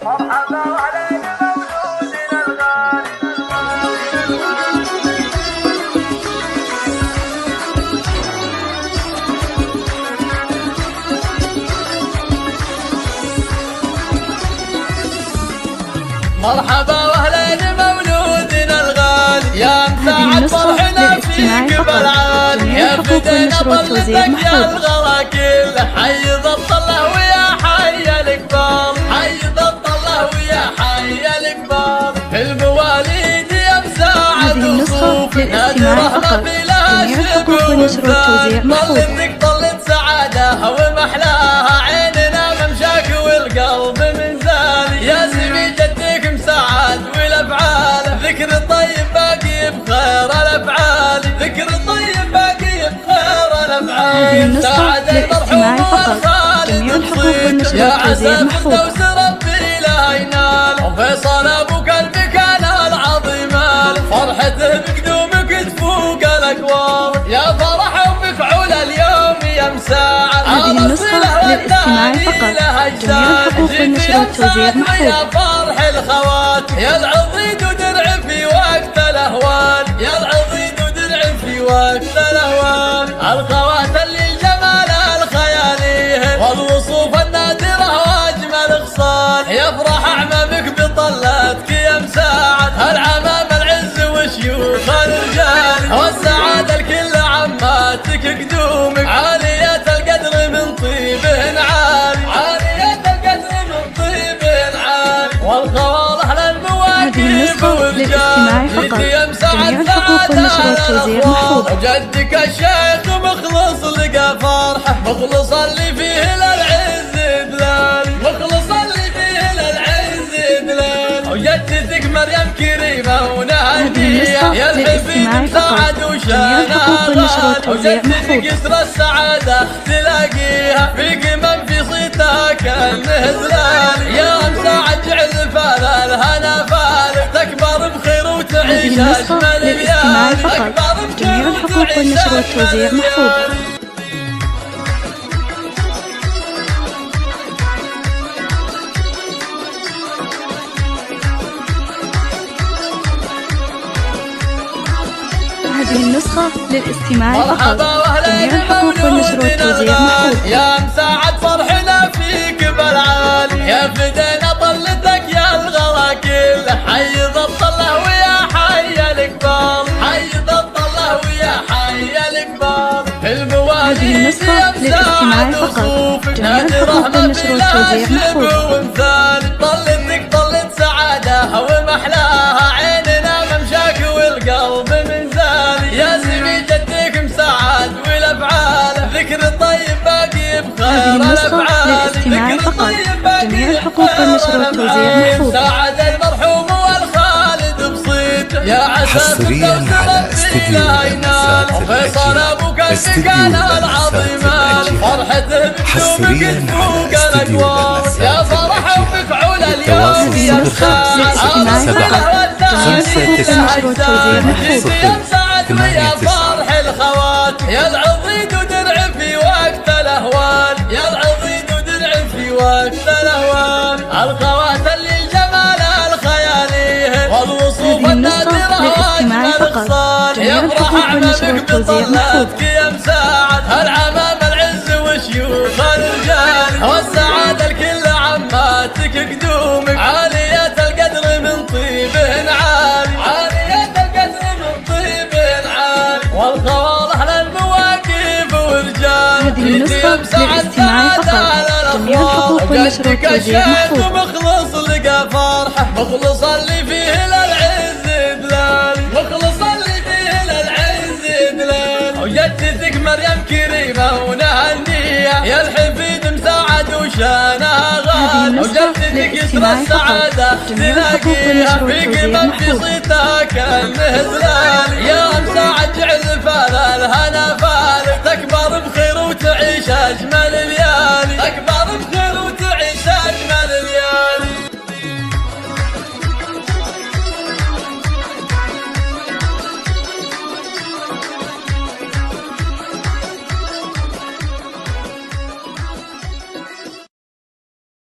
مرحبا وعلينا مولودنا الغالي. مرحبا واهلا مولودنا الغالي، يا مساعد فرحنا فيك بالعالي، يا فدينا طلتك يا الغلا كله، حي ضبط الله ويا حي الكبار، حي ضبط الله ويا حي الكبار، في المواليد يا مساعد وصوفي نادي رحمة بلا شك ومثال، طلتك طلت سعادة ومحلاها، عيننا ممشاك والقلب منزال، يا سمي جدك مساعد والافعال، ذكر طيب باقي بخير الافعال، ذكر طيب باقي بخير الافعال، سعد المرحوم والخالد تصيد، يا عسى فردوس ربي لا ينال، وفيصل ابوك المكان العظيم، فرحته بقدومك تفوق الاكوار، يا فرح ومفعول اليوم يا مساعد، هذه النسخة للاستماع فقط. جميع الحقوق والنشر والتوزيع محفوظ. يا فرح الخوات، يا العضيد ودرع في وقت الاهوال، يا العضيد ودرع في وقت الاهوال، الخوات اللي الجمال الخيالي والوصوف النادره واجمل خصال، يفرح اعمامك بطلتك يا مساعد، العمام العز وشيوخ الرجال، والسعاده الكل عماتك قدومك، عاليه القدر من طيبهن عالي، عاليه القدر من طيبهن عالي، والخوال اهل المواكب والرجال، جميع الحقوق والنشر والتوزيع محفوظ. وجدك الشيخ مخلص لقى فرحه، مخلص اللي فيه للعز دلال، مخلص اللي فيه للعز دلال، وجدتك مريم كريمه ونهنيه، يا الحفيد مساعد وشانها غالي، وجدتك يسر السعاده تلاقيها، فيك من في صيتك النهزلال، يا مساعد جعل فال الهنا فال، تكبر بخير وتعيش اجمل ليالي، تكبر جميع الحقوق والنشر والتوزيع محفوظ. هذه النسخة للاستماع فقط. جميع الحقوق والنشر والتوزيع محفوظ. يا مساعد فرحنا فيك بالعالي، يا فدينا طلتك يا الغلا كله، حي ضبط الله ويا حي الكبار، حي ضبط الله ويا حي الكبار، في المواليد هذه النسخة للاستماع فقط. جميع الحقوق والنشر والتوزيع محفوظ. طلتك طلت سعادة ومحلاها، عيننا ممشاك والقلب منزال، يا سمي جدك مساعد والافعال، ذكر طيب باقي بخير الافعال، ذكر طيب باقي جميع الحقوق والنشر والتوزيع محفوظ. سعد المرحوم والخالد بصيت، يا عسى حصريا على استديو لمسات وفيصل ابوك المكان العظيم، فرحته بقدومك تفوق الاكوار، يا فرح ومفعول اليوم يا مساعد، 7 يا فرح الخوات، يا العضيد ودرع في وقت الاهوال، يا العضيد ودرع في وقت الاهوال، الخوات اللي الجمال الخيالي والوصوف النادره واجمل خصال، يفرح اعمامك بطلتك يا مساعد، العمام العز وشيوخ الرجال، والسعاده الكل عماتك قدومك، عاليه القدر من طيبهن عالي، عاليه القدر من طيبهن عالي، والخوال اهل المواكب والرجال، هذه النسخة للاستماع فقط. جميع الحقوق والنشر والتوزيع محفوظ. مخلص لقى فرحه، مخلص اللي فيه للعز دلال، مخلص اللي فيه للعز دلال، وجدتك مريم كريمه ونهنيه، يا الحفيد مساعد وشانها غالي، وجدتك يسر السعاده تلاقيها، فيك من في صيتك النهزلال، يا مساعد جعل فال الهنا فال، تكبر بخير وتعيش اجمل ليالي، تكبر